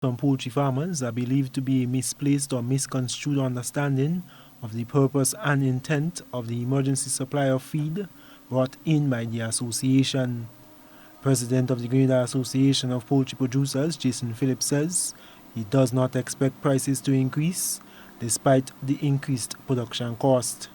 Some poultry farmers are believed to be a misplaced or misconstrued understanding of the purpose and intent of the emergency supply of feed brought in by the association. President of the Grenada Association of Poultry Producers, Jason Phillips, says he does not expect prices to increase despite the increased production cost.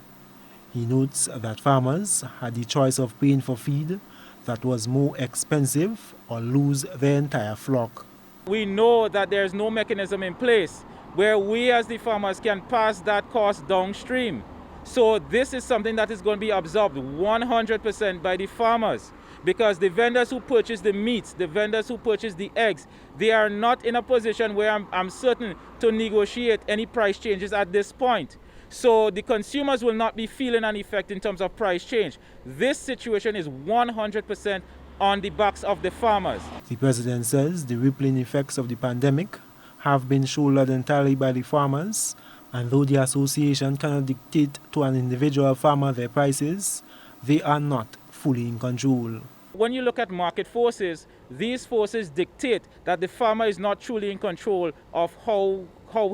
He notes that farmers had the choice of paying for feed that was more expensive or lose their entire flock. We know that there's no mechanism in place where we as the farmers can pass that cost downstream. So this is something that is going to be absorbed 100% by the farmers, because the vendors who purchase the meats, the vendors who purchase the eggs, they are not in a position where I'm certain to negotiate any price changes at this point. So the consumers will not be feeling an effect in terms of price change. This situation is 100% on the backs of the farmers. The president says the rippling effects of the pandemic have been shouldered entirely by the farmers, and though the association cannot dictate to an individual farmer their prices, they are not fully in control. When you look at market forces, these forces dictate that the farmer is not truly in control of how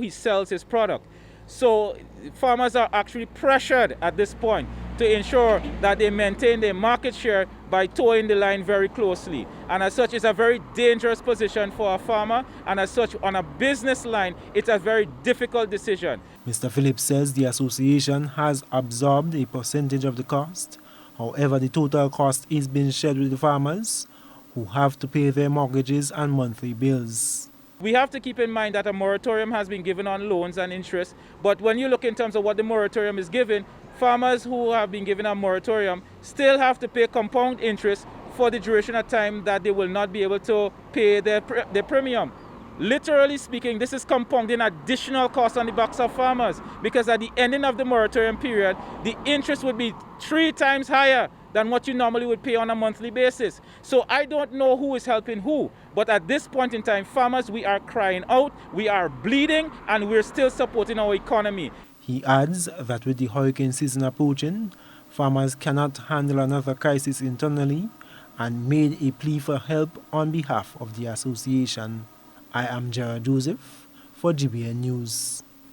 he sells his product. So farmers are actually pressured at this point to ensure that they maintain their market share by towing the line very closely. And as such, it's a very dangerous position for a farmer, and as such, on a business line, it's a very difficult decision. Mr. Phillips says the association has absorbed a percentage of the cost. However, the total cost is being shared with the farmers, who have to pay their mortgages and monthly bills. We have to keep in mind that a moratorium has been given on loans and interest, but when you look in terms of what the moratorium is given, farmers who have been given a moratorium still have to pay compound interest for the duration of time that they will not be able to pay their premium. Literally speaking, this is compounding additional costs on the backs of farmers, because at the ending of the moratorium period, the interest would be 3 times higher than what you normally would pay on a monthly basis. So I don't know who is helping who, but at this point in time, farmers, we are crying out, we are bleeding, and we're still supporting our economy. He adds that with the hurricane season approaching, farmers cannot handle another crisis internally, and made a plea for help on behalf of the association. I am Gerard Joseph for GBN News.